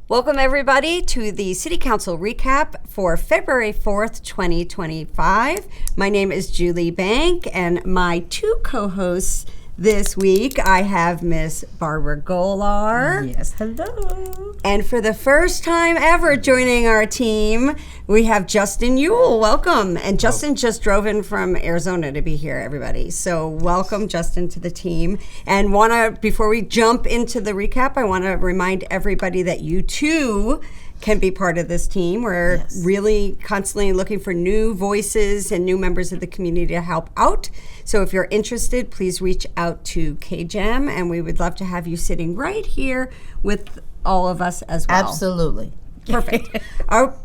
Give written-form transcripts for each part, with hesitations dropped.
Welcome, everybody, to the City Council recap for February 4th, 2025. My name is Julie Bank, and my two co-hosts this week, I have Miss Barbara Golar. Yes, hello. And for the first time ever joining our team, we have Justin Ewell. Welcome. And Justin just drove in from Arizona to be here, everybody. So welcome, Justin, to the team. And before we jump into the recap, I want to remind everybody that you too can be part of this team. We're really constantly looking for new voices and new members of the community to help out. So if you're interested, please reach out to KJAM, and we would love to have you sitting right here with all of us as well. Absolutely. Perfect.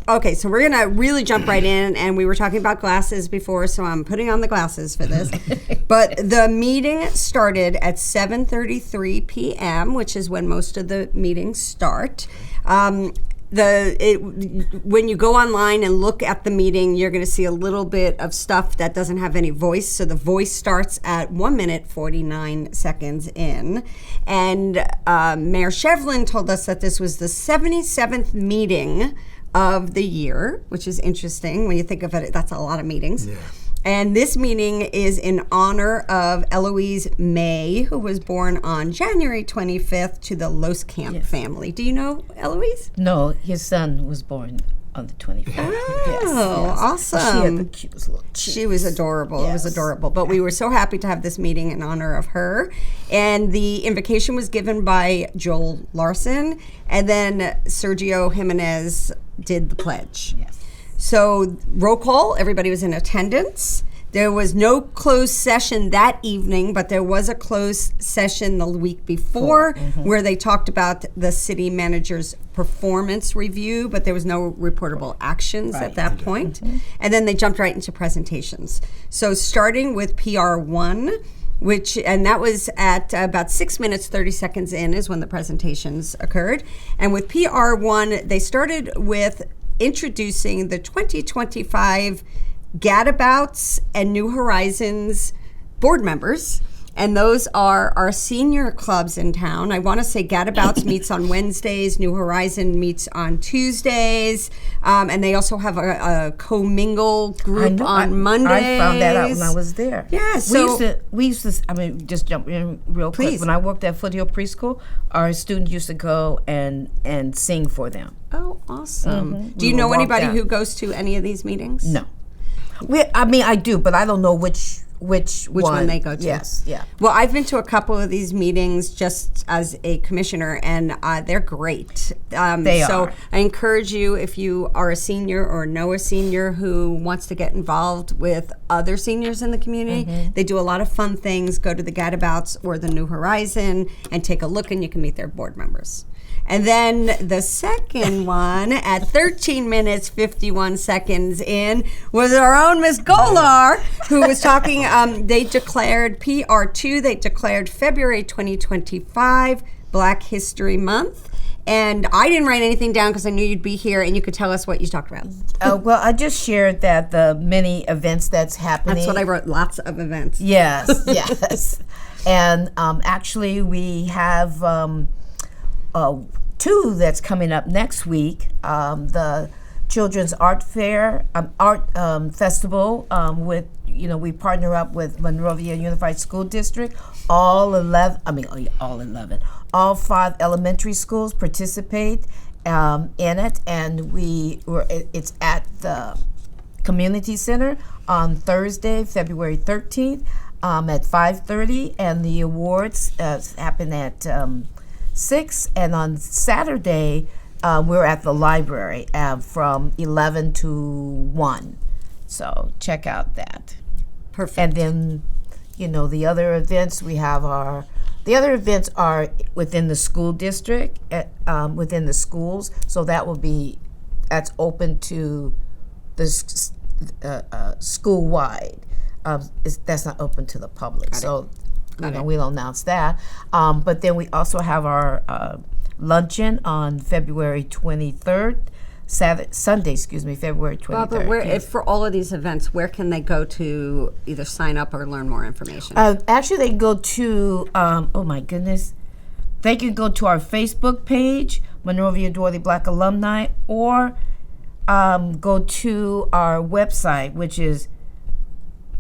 Okay, so we're going to really jump right in, and we were talking about glasses before, so I'm putting on the glasses for this. But the meeting started at 7:33 p.m., which is when most of the meetings start. When you go online and look at the meeting, you're going to see a little bit of stuff that doesn't have any voice. So the voice starts at 1 minute, 49 seconds in. And Mayor Shevlin told us that this was the 77th meeting of the year, which is interesting. When you think of it, that's a lot of meetings. Yeah. And this meeting is in honor of Eloise May, who was born on January 25th to the Loskamp family. Do you know Eloise? No, his son was born on the 25th. Oh, awesome. She had the cutest little cheeks. She was adorable. Yes. It was adorable. But we were so happy to have this meeting in honor of her. And the invocation was given by Joel Larson. And then Sergio Jimenez did the pledge. Yes. So roll call, everybody was in attendance. There was no closed session that evening, but there was a closed session the week before where they talked about the city manager's performance review, but there was no reportable actions at that point. And then they jumped right into presentations. So starting with PR1, and that was at about 6 minutes, 30 seconds in is when the presentations occurred. And with PR1, they started with introducing the 2025 Gadabouts and New Horizons board members. And those are our senior clubs in town. I want to say Gadabouts meets on Wednesdays, New Horizon meets on Tuesdays, and they also have a commingle group on Mondays. I found that out when I was there. Yeah, so we used to. I mean, just jump in real quick. Please. When I worked at Foothill Preschool, our students used to go and sing for them. Oh, awesome! Do you know anybody who goes to any of these meetings? No. I do, but I don't know which one they go to. Yes, yeah. Well, I've been to a couple of these meetings just as a commissioner, and they're great. They are. So I encourage you, if you are a senior or know a senior who wants to get involved with other seniors in the community, they do a lot of fun things. Go to the Gadabouts or the New Horizon and take a look, and you can meet their board members. And then the second one at 13 minutes, 51 seconds in was our own Miss Golar, who was talking. They declared PR2, they declared February 2025 Black History Month. And I didn't write anything down because I knew you'd be here and you could tell us what you talked about. Well, I just shared that the many events that's happening. That's what I wrote, lots of events. Yes, yes. And actually we have two that's coming up next week. The Children's Art Fair, Festival we partner up with Monrovia Unified School District. All 5 elementary schools participate in it, and it's at the community center on Thursday, February 13th at 5:30, and the awards happen at 6, and on Saturday we're at the library from 11 to 1. So check out that. Perfect. And then, the other events the other events are within the school district, within the schools. So that's open to the school-wide. That's not open to the public. We don't announce that. But then we also have our luncheon on February 23rd. Sunday, February 23rd. Well, but if for all of these events, where can they go to either sign up or learn more information? Actually, they can go to, they can go to our Facebook page, Monrovia Doherty Black Alumni, or go to our website, which is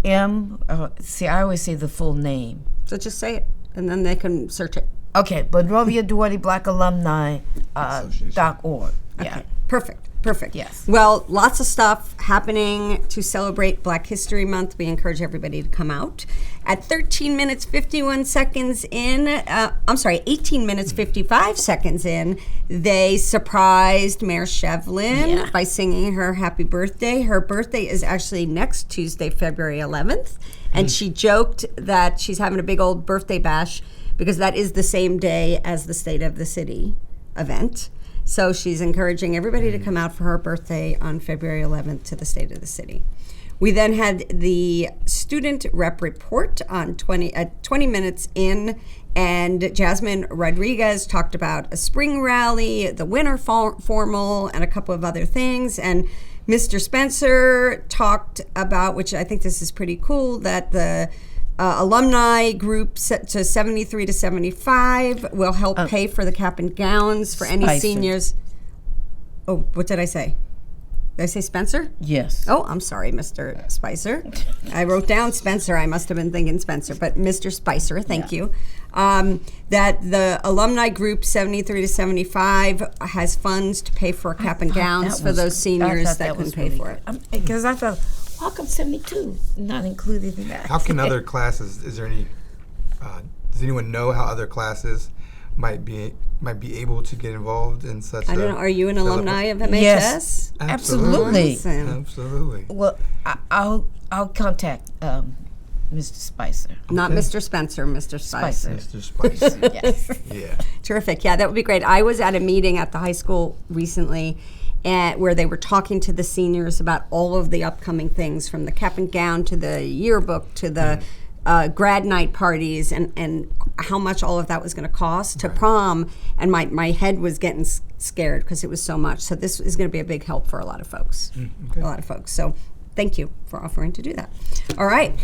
I always say the full name. So just say it, and then they can search it. Okay, Monrovia Doherty Black Alumni .org. Yeah. Okay, perfect. Yes. Well, lots of stuff happening to celebrate Black History Month. We encourage everybody to come out. At 13 minutes 51 seconds in, 18 minutes 55 seconds in, they surprised Mayor Shevlin by singing her happy birthday. Her birthday is actually next Tuesday, February 11th, and she joked that she's having a big old birthday bash because that is the same day as the State of the City event. So she's encouraging everybody to come out for her birthday on February 11th to the State of the City. We then had the student rep report on 20 minutes in, and Jasmine Rodriguez talked about a spring rally, the winter formal, and a couple of other things. And Mr. Spencer talked about, which I think this is pretty cool, that the alumni group set to 73 to 75 will help pay for the cap and gowns for any seniors. Oh, what did I say? Did I say Spencer? Yes. Oh, I'm sorry, Mr. Spicer. I wrote down Spencer. I must have been thinking Spencer, but Mr. Spicer, thank you. That the alumni group 73 to 75 has funds to pay for cap and gowns for those seniors that couldn't pay for it. Because I thought, how come 72 not included in that? How can other classes, is there any, does anyone know how other classes might be able to get involved in such I don't know, are you an alumni of MHS? Yes, absolutely. Awesome. Absolutely. Well, I'll contact Mr. Spicer. Not Mr. Spencer, Mr. Spicer. Mr. Spicer. Yes. Yeah. Terrific. Yeah, that would be great. I was at a meeting at the high school recently where they were talking to the seniors about all of the upcoming things, from the cap and gown to the yearbook to the grad night parties, and how much all of that was going to cost to prom. And my head was getting scared because it was so much. So this is going to be a big help for a lot of folks. Okay. A lot of folks. So thank you for offering to do that. All right.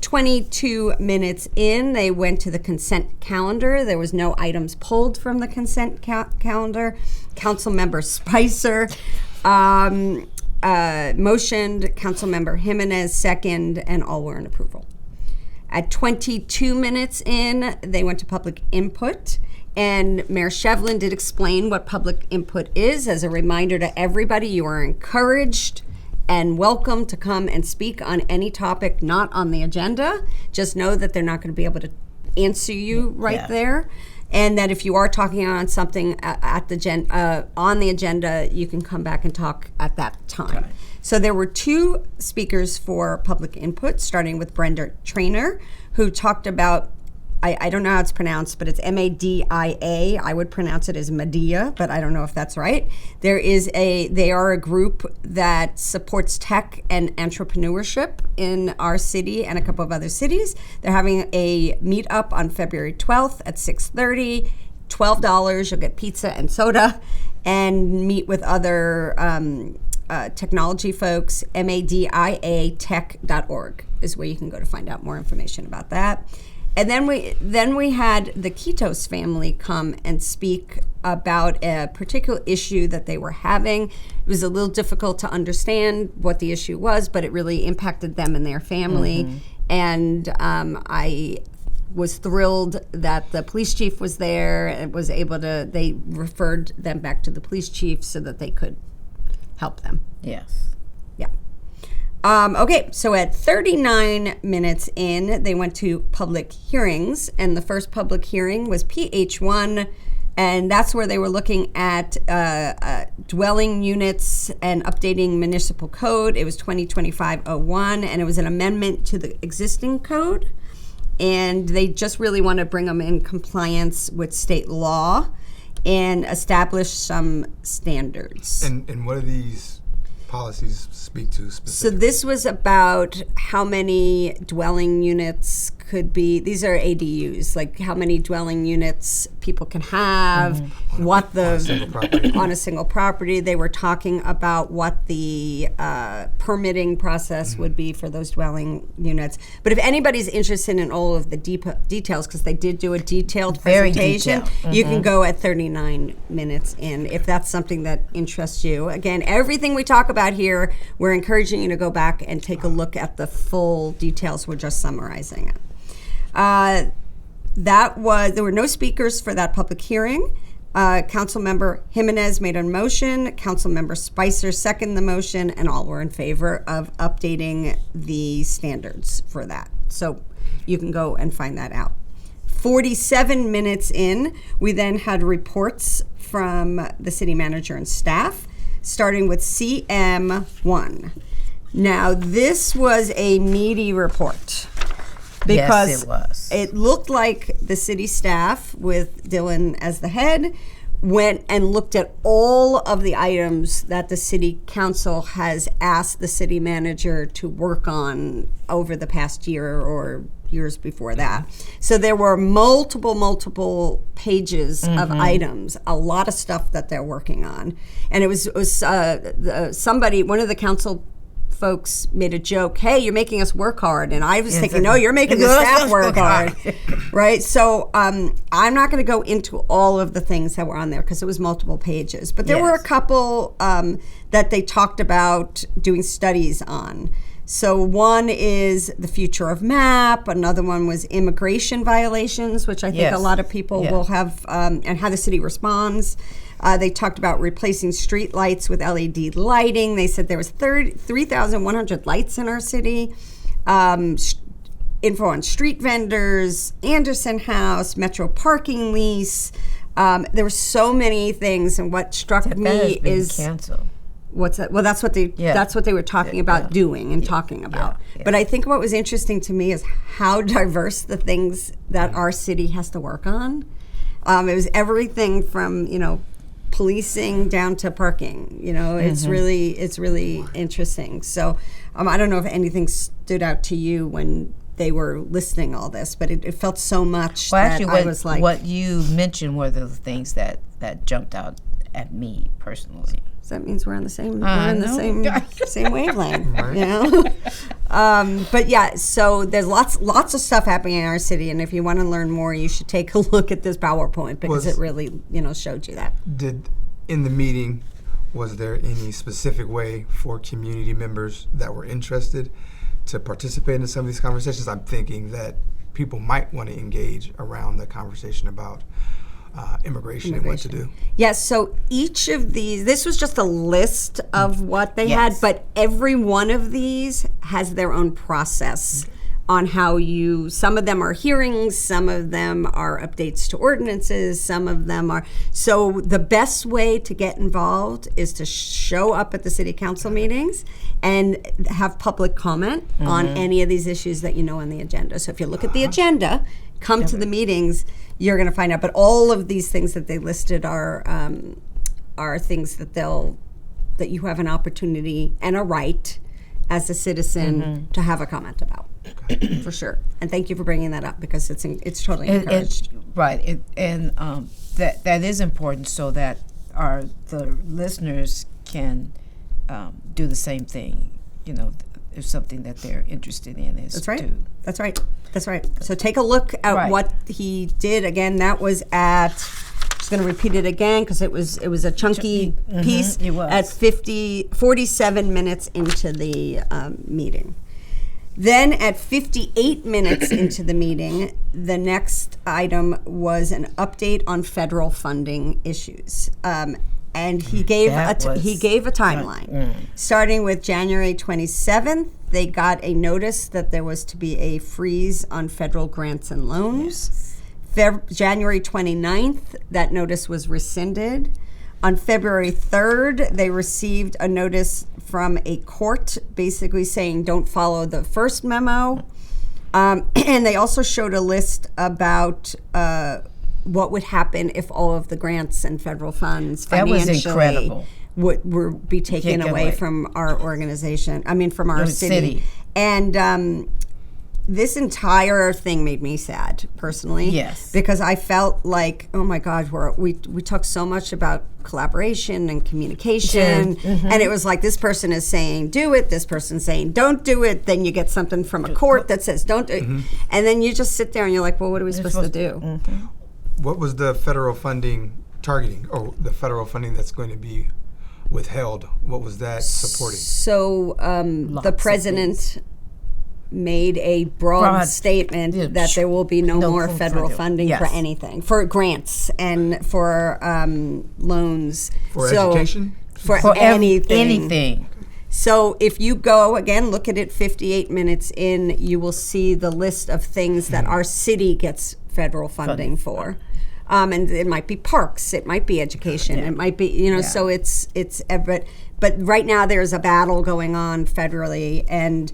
22 minutes in, they went to the consent calendar. There was no items pulled from the consent calendar. Councilmember Spicer motioned, Councilmember Jimenez second, and all were in approval. At 22 minutes in, they went to public input. And Mayor Shevlin did explain what public input is. As a reminder to everybody, you are encouraged and welcome to come and speak on any topic not on the agenda. Just know that they're not going to be able to answer you there. And that if you are talking on something on the agenda, you can come back and talk at that time. Okay. So there were two speakers for public input, starting with Brenda Trainer, who talked about, I don't know how it's pronounced, but it's MADIA. I would pronounce it as Medea, but I don't know if that's right. They are a group that supports tech and entrepreneurship in our city and a couple of other cities. They're having a meetup on February 12th at 6:30, $12. You'll get pizza and soda, and meet with other technology folks. MADIAtech.org is where you can go to find out more information about that. And then we had the Kitos family come and speak about a particular issue that they were having. It was a little difficult to understand what the issue was, but it really impacted them and their family. Mm-hmm. And I was thrilled that the police chief was there and was able to, they referred them back to the police chief so that they could help them. Yes. Yeah. Okay, so at 39 minutes in, they went to public hearings, and the first public hearing was PH1, and that's where they were looking at dwelling units and updating municipal code. It was 2025-01, and it was an amendment to the existing code, and they just really want to bring them in compliance with state law and establish some standards. And what are these policies speak to So specifically? this was about how many dwelling units could be, these are ADUs, like how many dwelling units people can have, what the, single property. on a single property. They were talking about what the permitting process would be for those dwelling units. But if anybody's interested in all of the details, because they did do a detailed Very presentation, detailed. you can go at 39 minutes in if that's something that interests you. Again, everything we talk about here, we're encouraging you to go back and take a look at the full details. We're just summarizing it. There were no speakers for that public hearing. Councilmember Jimenez made a motion, Councilmember Spicer seconded the motion, and all were in favor of updating the standards for that. So you can go and find that out. 47 minutes in, we then had reports from the city manager and staff, starting with CM1. Now, this was a meaty report. Because Yes, it was. it looked like the city staff, with Dylan as the head, went and looked at all of the items that the city council has asked the city manager to work on over the past year or years before that. So there were multiple pages of items, a lot of stuff that they're working on. And it was somebody, one of the council folks made a joke, hey, you're making us work hard. And I was thinking, no, you're making the staff work hard. Right? So I'm not going to go into all of the things that were on there because it was multiple pages. But there were a Yes. couple that they talked about doing studies on. So one is the future of MAP. Another one was immigration violations, which I think Yes. a lot of people Yeah. will have, and how the city responds. They talked about replacing street lights with LED lighting. They said there was 3,100 lights in our city. Info on street vendors, Anderson House, Metro parking lease. There were so many things, and what struck That me has been is canceled. what's that? Well, that's what they Yeah. that's what they were talking about doing and talking about. yeah. But I think what was interesting to me is how diverse the things that our city has to work on. It was everything from policing down to parking. It's really interesting. So I don't know if anything stood out to you when they were listing all this, but it felt so much Well, that actually, I was like, what you mentioned were the things that jumped out at me personally. so that means we're on the same know. same wavelength, But yeah, so there's lots of stuff happening in our city, and if you want to learn more, you should take a look at this PowerPoint because it really showed you that. In the meeting, was there any specific way for community members that were interested to participate in some of these conversations? I'm thinking that people might want to engage around the conversation about immigration and what to do. Yes, so each of these, this was just a list of what they had, Yes. but every one of these has their own process on how some of them are hearings, some of them are updates to ordinances, some of them are, so the best way to get involved is to show up at the city council meetings and have public comment on any of these issues that on the agenda. So if you look at the agenda, come to the meetings, you're going to find out. But all of these things that they listed are things that you have an opportunity and a right as a citizen to have a comment about, for sure. And thank you for bringing that up because it's totally encouraged. Right, that is important so that the listeners can do the same thing. If something that they're interested in is That's right. to That's right. That's right. So take a look at Right. what he did. Again, that was at. Just going to repeat it again because it was a chunky piece. it was. At 47 minutes into the meeting. Then at 58 minutes into the meeting, the next item was an update on federal funding issues. And he gave he gave a timeline. Starting with January 27th, they got a notice that there was to be a freeze on federal grants and loans. January 29th, that notice was rescinded. On February 3rd, they received a notice from a court basically saying don't follow the first memo. And they also showed a list about what would happen if all of the grants and federal funds That was financially incredible. would be taken Taken away away. from our organization. I mean, from our Our city. city. And this entire thing made me sad personally. Yes. Because I felt like, oh my God, we talk so much about collaboration and communication, and it was like this person is saying do it, this person's saying don't do it. Then you get something from a court that says don't do it, and then you just sit there and you're like, well, what are we supposed to do? What was the federal funding targeting, or the federal funding that's going to be withheld? What was that supporting? So Lots the of president made a broad statement Yeah, that there will be no no more full federal federal. funding for Yes. anything, for grants and for loans. For So, education? For, For anything. anything. So if you go, again, look at it 58 minutes in, you will see the list of things that our city gets federal funding for. And it might be parks, it might be education, it might be, so it's but right now there's a battle going on federally. And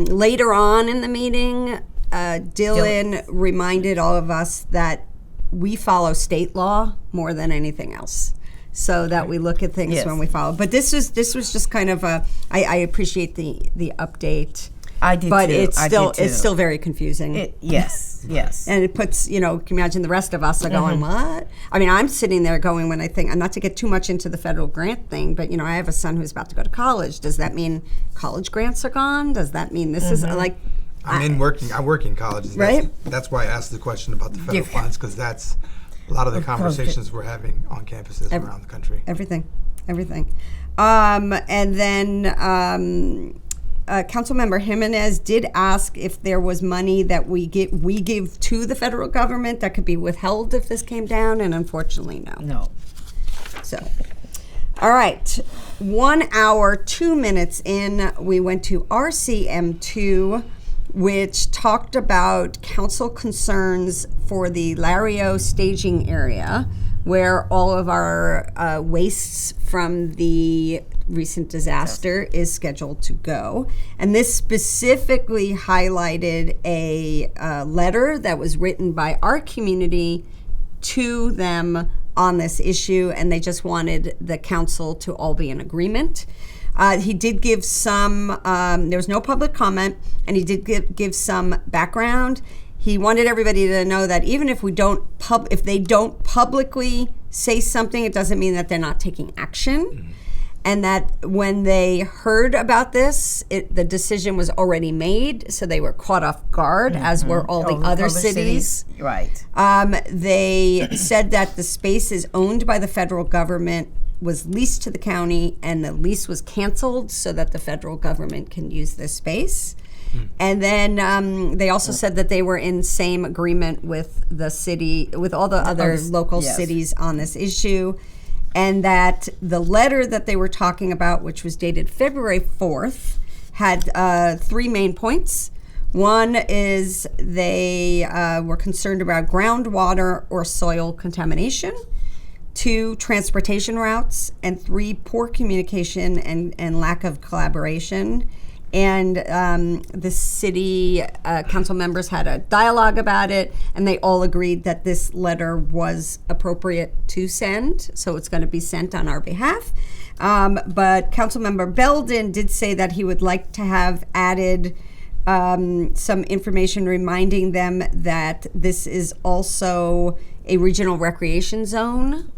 later on in the meeting, Dylan reminded all of us that we follow state law more than anything else. So that we look at things Yes. when we follow. But this was just kind of I appreciate the update. I did But too. it's I still did too. it's still very confusing. Yes. And it puts, can you imagine the rest of us are going, what? I mean, I'm sitting there going when I think, and not to get too much into the federal grant thing, but, I have a son who's about to go to college. Does that mean college grants are gone? Does that mean this is like, I work in colleges. Right? That's why I asked the question about the federal Yeah. funds, because that's a lot of the conversations we're having on campuses around the country. everything. And then Councilmember Jimenez did ask if there was money that we give to the federal government that could be withheld if this came down, and unfortunately, no. No. So, all right, 1 hour, 2 minutes in, we went to RCM2, which talked about council concerns for the Lario staging area, where all of our wastes from the recent disaster is scheduled to go. And this specifically highlighted a letter that was written by our community to them on this issue, and they just wanted the council to all be in agreement. He did give some, there was no public comment, and he did give some background. He wanted everybody to know that even if if they don't publicly say something, it doesn't mean that they're not taking action. And that when they heard about this, the decision was already made, so they were caught off guard, as were all the other cities. Right. They said that the space is owned by the federal government, was leased to the county, and the lease was canceled so that the federal government can use this space. And then they also said that they were in same agreement with the city, with all the other local yes. cities on this issue, and that the letter that they were talking about, which was dated February 4th, had 3 main points. One is they were concerned about groundwater or soil contamination. 2, transportation routes. And 3, poor communication and lack of collaboration. And the city council members had a dialogue about it, and they all agreed that this letter was appropriate to send, so it's going to be sent on our behalf. But Councilmember Belden did say that he would like to have added some information reminding them that this is also a regional recreation zone,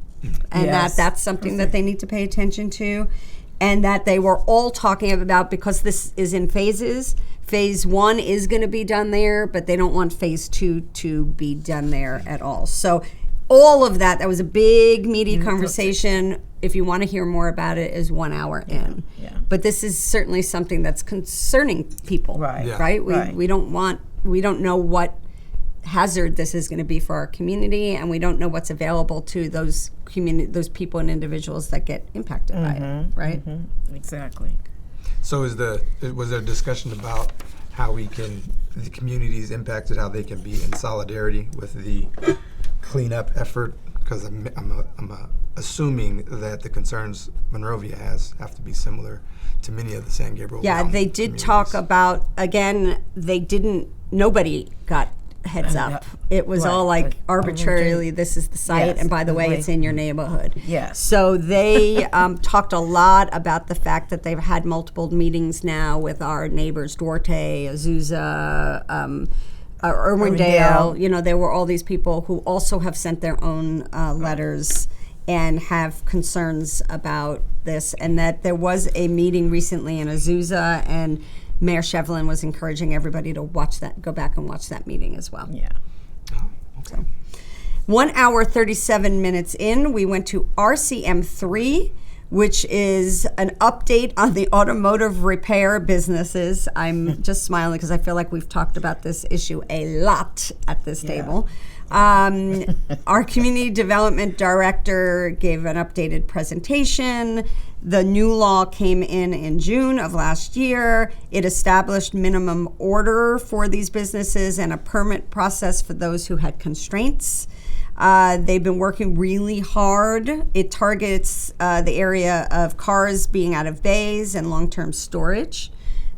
and Yes. that's something that they need to pay attention to. And that they were all talking about, because this is in phases, phase 1 is going to be done there, but they don't want phase 2 to be done there at all. So all of that was a big, meaty conversation. If you want to hear more about it, is 1 hour in. yeah. But this is certainly something that's concerning people, Right. Yeah. right? Right. We don't know what hazard this is going to be for our community, and we don't know what's available to those people and individuals that get impacted by it, right? Exactly. So was there discussion about how the communities impacted, how they can be in solidarity with the cleanup effort? Because I'm assuming that the concerns Monrovia has have to be similar to many of the San Gabriel Yeah, Mountain they did communities. talk about, again, nobody got heads up. It was all Right. like arbitrarily, this is the site, Yes, and by the way, right. it's in your neighborhood. Yes. So they talked a lot about the fact that they've had multiple meetings now with our neighbors, Duarte, Azusa, Irwindale. Irwindale. You know, there were all these people who also have sent their own letters and have concerns about this, and that there was a meeting recently in Azusa, and Mayor Shevlin was encouraging everybody to watch that, go back and watch that meeting as well. Yeah. So, 1 hour 37 minutes in, we went to RCM3, which is an update on the automotive repair businesses. I'm just smiling because I feel like we've talked about this issue a lot at this table. Our community development director gave an updated presentation. The new law came in June of last year. It established minimum order for these businesses and a permit process for those who had constraints. They've been working really hard. It targets the area of cars being out of bays and long-term storage.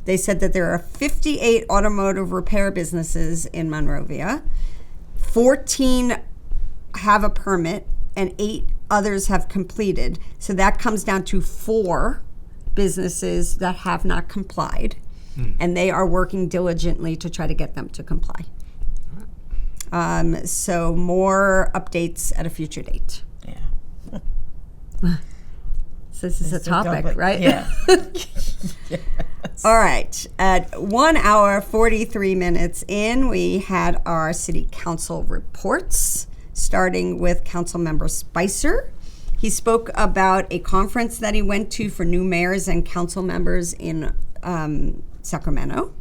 They said that there are 58 automotive repair businesses in Monrovia. 14 have a permit and 8 others have completed. So that comes down to 4 businesses that have not complied. And they are working diligently to try to get them to comply. So more updates at a future date. Yeah. So this is a topic, right? Yeah. All right. At 1 hour 43 minutes in, we had our city council reports, starting with Councilmember Spicer. He spoke about a conference that he went to for new mayors and council members in Sacramento.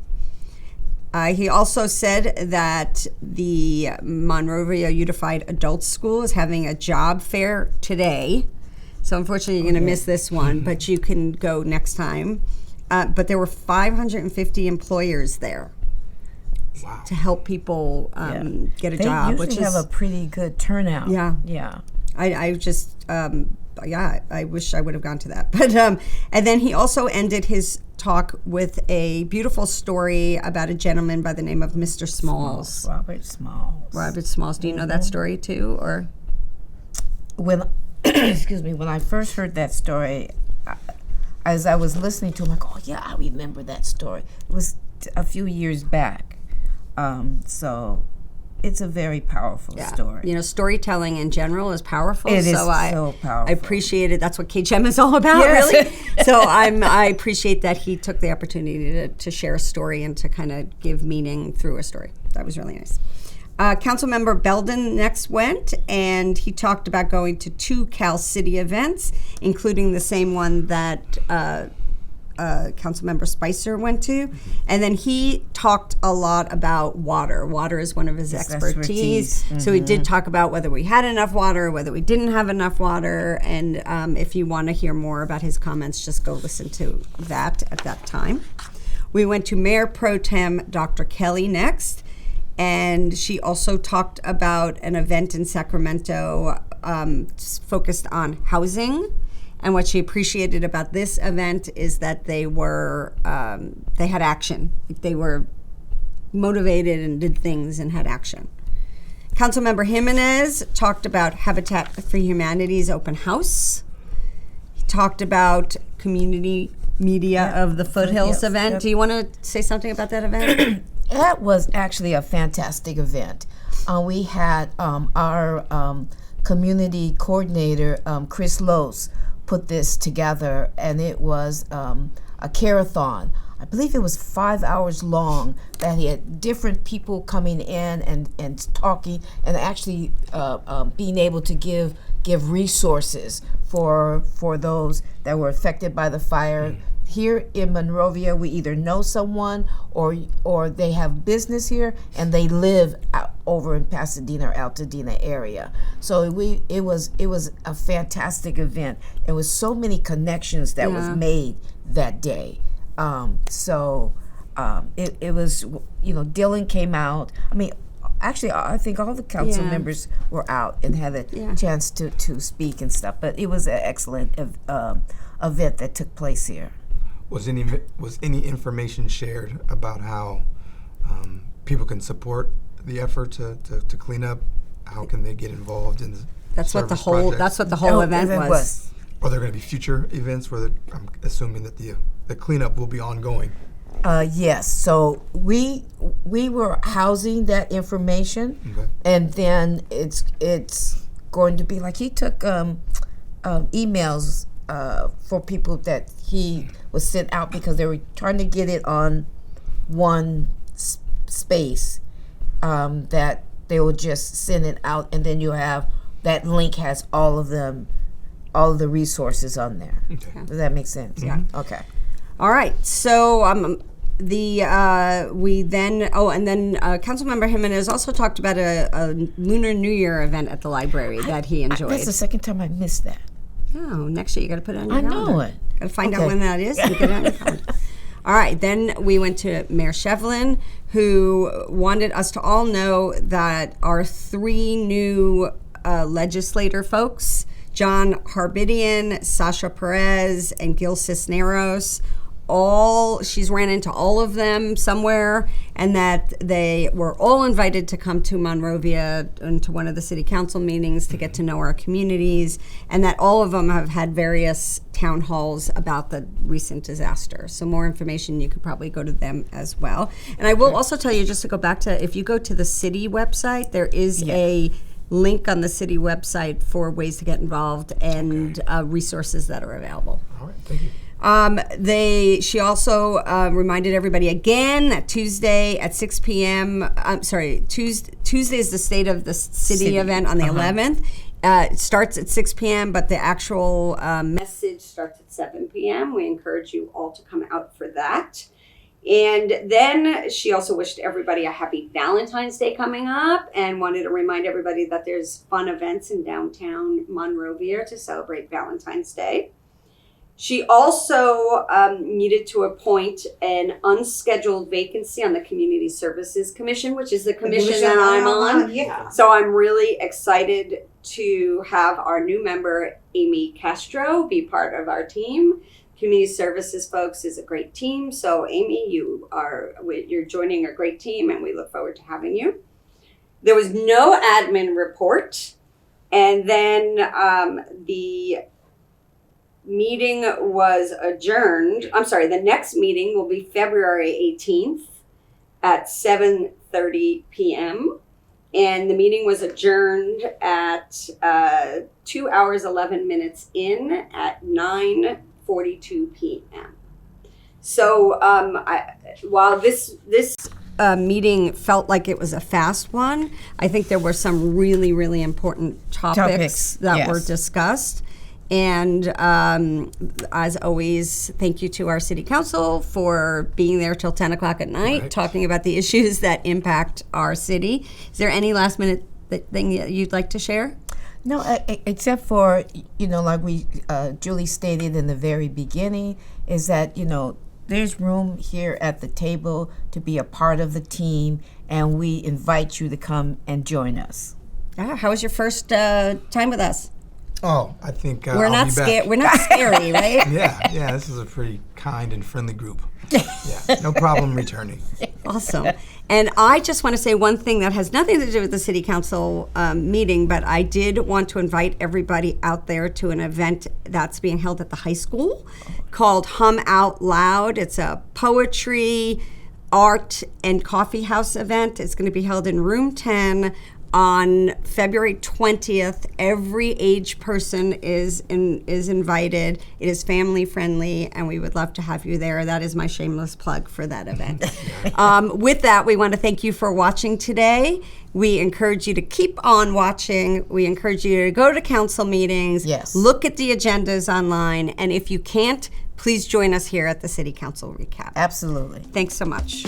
He also said that the Monrovia Unified Adult School is having a job fair today. So unfortunately, you're going to miss this one, but you can go next time. But there were 550 employers there to help people get a job, They usually have a pretty good turnout. Yeah. Yeah. I just, I wish I would have gone to that. But and then he also ended his talk with a beautiful story about a gentleman by the name of Mr. Smalls. Robert Smalls. Robert Smalls. Do you know that story too, or? When excuse me, when I first heard that story, as I was listening to him, like, oh yeah, I remember that story. It was a few years back, so it's a very powerful story. You know, storytelling in general is powerful. It is so so powerful. I appreciate it. That's what KGM is all about, Yes. really. So I appreciate that he took the opportunity to share a story and to kind of give meaning through a story. That was really nice. Councilmember Belden next went, and he talked about going to 2 Cal City events, including the same one that Councilmember Spicer went to. And then he talked a lot about water. Water is one of his expertise. So he did talk about whether we had enough water, whether we didn't have enough water. And if you want to hear more about his comments, just go listen to that at that time. We went to Mayor Pro Tem Dr. Kelly next. And she also talked about an event in Sacramento focused on housing. And what she appreciated about this event is that they had action. They were motivated and did things and had action. Councilmember Jimenez talked about Habitat for Humanity's open house. He talked about community media of the Foothills event. Yep. Do you want to say something about that event? That was actually a fantastic event. We had our community coordinator, Chris Lose, put this together, and it was a care-a-thon. I believe it was 5 hours long, that he had different people coming in and talking, and actually being able to give resources for those that were affected by the fire. Here in Monrovia, we either know someone or they have business here and they live over in Pasadena or Altadena area. So it was a fantastic event. It was so many connections that was made that day. It was, Dylan came out. I mean, actually, I think all the council members were out and had a chance to speak and stuff. But it was an excellent event that took place here. Was any information shared about how people can support the effort to clean up? How can they get involved in the That's what the service whole. projects? That's what the whole event event was. Are there going to be future events where I'm assuming that the cleanup will be ongoing? Yes. So we were housing that information, Okay. and then it's going to be like he took emails for people that he was sent out because they were trying to get it on one space that they will just send it out, and then you have that link has all of them, all of the resources on there. Okay. Does that make sense? Yeah. Okay. All right. So we then Councilmember Jimenez also talked about a Lunar New Year event at the library that he enjoyed. That's the second time I missed that. Oh, next year you got to put it on your I calendar. know it. Got to find out Okay. when that is and get it on your calendar. All right, then we went to Mayor Shevlin, who wanted us to all know that our 3 new legislator folks, John Harbidian, Sasha Perez, and Gil Cisneros, she's ran into all of them somewhere, and that they were all invited to come to Monrovia and to one of the city council meetings to get to know our communities, and that all of them have had various town halls about the recent disaster. So more information, you could probably go to them as well. And I will also tell you, just to go back to, if you go to the city website, there is a link on the city website for ways to get involved and resources that are available. All right. Thank you. She also reminded everybody again that Tuesday at 6 p.m. Tuesday is the State of the City event on the 11th. It starts at 6 p.m., but the actual message starts at 7 p.m. We encourage you all to come out for that. And then she also wished everybody a happy Valentine's Day coming up and wanted to remind everybody that there's fun events in downtown Monrovia to celebrate Valentine's Day. She also needed to appoint an unscheduled vacancy on the Community Services Commission, which is the commission that I'm on. Yeah. So I'm really excited to have our new member, Amy Castro, be part of our team. Community Services, folks, is a great team. So Amy, you're joining a great team, and we look forward to having you. There was no admin report. And then the meeting was adjourned. I'm sorry, the next meeting will be February 18th at 7:30 p.m. And the meeting was adjourned at 2 hours, 11 minutes in at 9:42 p.m. So while this meeting felt like it was a fast one, I think there were some really, really important topics that were discussed. And as always, thank you to our city council for being there till 10 o'clock at night, talking about the issues that impact our city. Is there any last minute thing that you'd like to share? No, except for, like Julie stated in the very beginning, is that, there's room here at the table to be a part of the team, and we invite you to come and join us. How was your first time with us? Oh, I think We're I'll not be scared. back. We're not scary, right? Yeah, this is a pretty kind and friendly group. Yeah, no problem returning. Awesome. And I just want to say one thing that has nothing to do with the city council meeting, but I did want to invite everybody out there to an event that's being held at the high school called Hum Out Loud. It's a poetry, art, and coffee house event. It's going to be held in room 10 on February 20th. Every age person is invited. It is family friendly, and we would love to have you there. That is my shameless plug for that event. With that, we want to thank you for watching today. We encourage you to keep on watching. We encourage you to go to council meetings. Yes. Look at the agendas online, and if you can't, please join us here at the City Council Recap. Absolutely. Thanks so much.